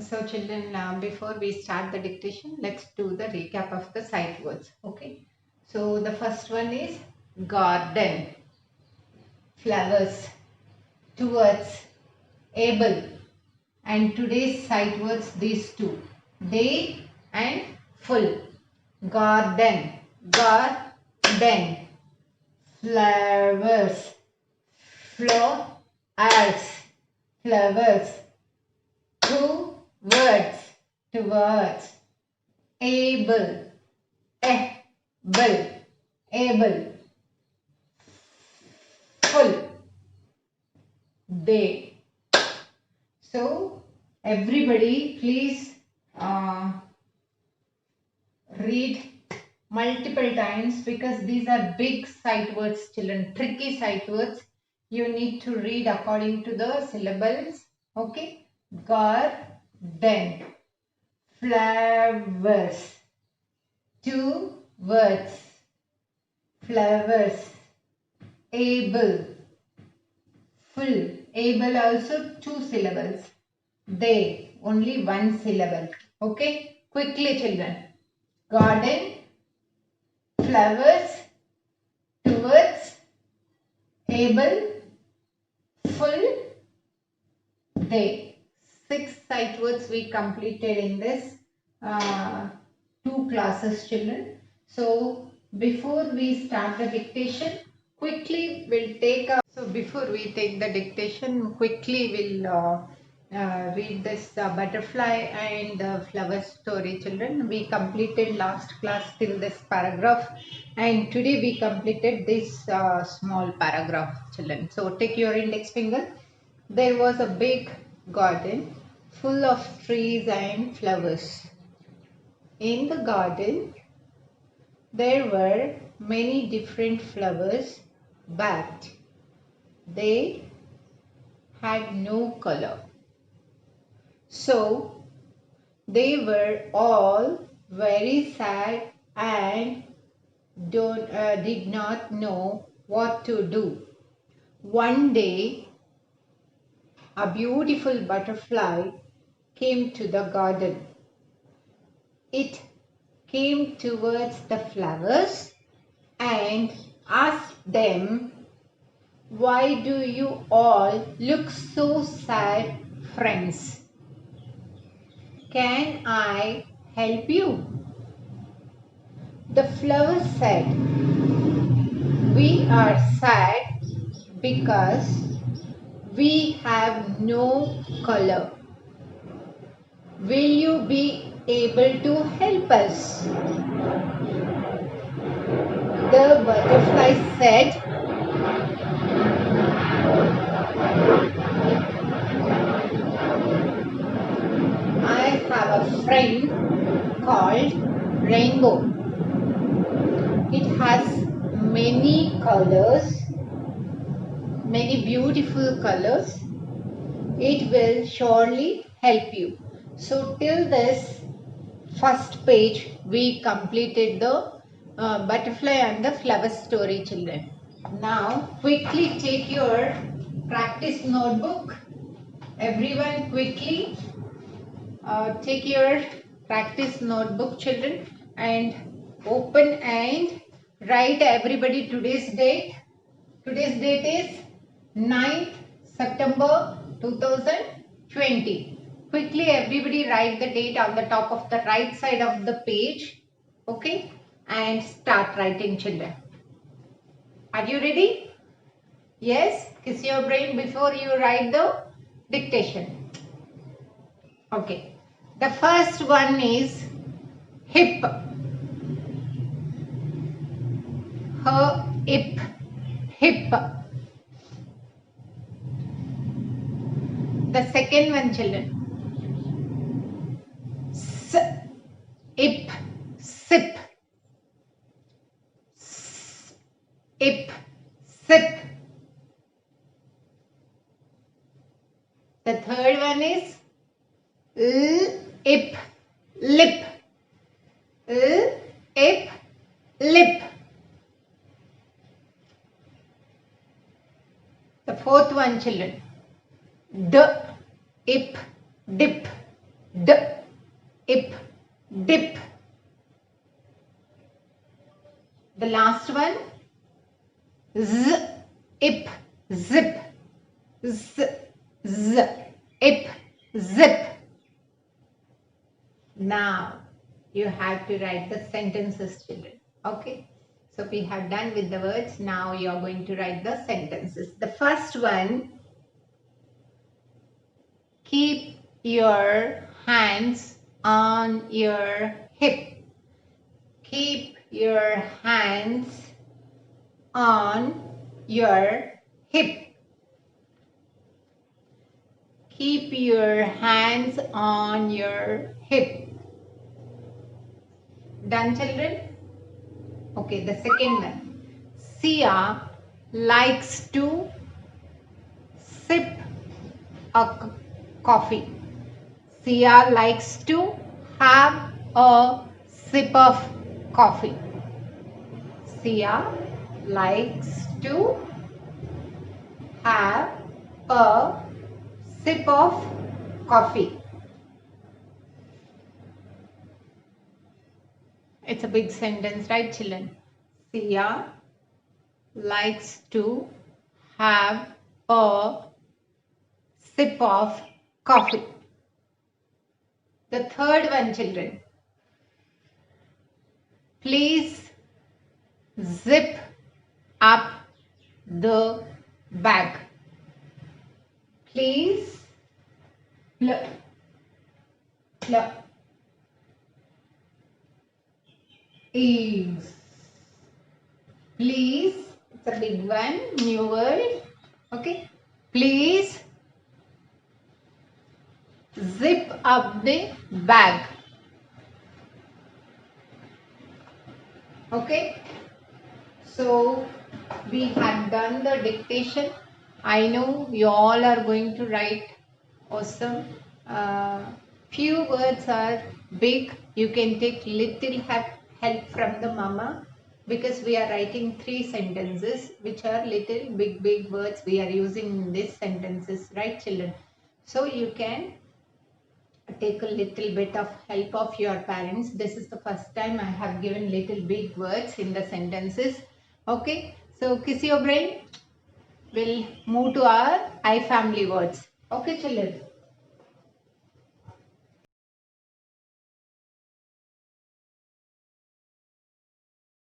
So children, before we start the dictation, let's do the recap of the sight words. Okay. So the first one is garden, flowers, towards, able, and today's sight words these two, day and full. Garden, garden, flowers, flowers, flowers, two words, towards, able, able, able, full, day. So everybody please read multiple times because these are big sight words, children, tricky sight words. You need to read according to the syllables. Okay. Garden, flowers, two words, flowers, able, full, able also two syllables, they only one syllable. Okay, quickly children. Garden, flowers, towards, able, full, they. 6 sight words we completed in this 2 classes, children. So before we start the dictation, quickly we'll take a, so before we take the dictation, quickly we'll read this butterfly and flower story, children. We completed last class till this paragraph, and today we completed this small paragraph, children. So take your index finger. There was a big garden full of trees and flowers. In the garden, there were many different flowers, but they had no color. So they were all very sad and did not know what to do. One day, a beautiful butterfly came to the garden. It came towards the flowers and asked them, "Why do you all look so sad, friends? Can I help you?" The flowers said, "We are sad because we have no color. Will you be able to help us?" The butterfly said, "I have a friend called Rainbow. It has many colors, many beautiful colors. It will surely help you." So till this first page we completed the butterfly and the flower story, children. Now quickly take your practice notebook. Everyone quickly take your practice notebook, children, and open and write everybody today's date. Today's date is 9th September 2020. Quickly everybody write the date on the top of the right side of the page. Okay, and start writing, children. Are you ready? Yes? Kiss your brain before you write the dictation. Okay. The first one is hip. Her hip. Hip. The second one, children. Ip, sip, ip, sip. The third one is ip, lip, ip, lip. The fourth one, children, ip, dip, D, ip, dip. The last one, z, ip, zip, z, z, ip, zip. Now you have to write the sentences, children. Okay. So we have done with the words. Now you are going to write the sentences. The first one, keep your hands on your hip. Keep your hands on your hip. Keep your hands on your hip. Done, children? Okay, the second one. Sia likes to sip a coffee. Sia likes to have a sip of coffee. Sia likes to have a sip of coffee. It's a big sentence, right, children? Sia likes to have a sip of coffee. The third one, children. Please zip up the bag. Please is. Please, it's a big one, new word. Okay. Please zip up the bag. Okay. So we have done the dictation. I know you all are going to write awesome. Few words are big. You can take little help from the mama, because we are writing 3 sentences which are little big words we are using in these sentences, right, children? So you can take a little bit of help of your parents. This is the first time I have given little big words in the sentences. Okay, so kiss your brain. We'll move to our I family words. Okay, children.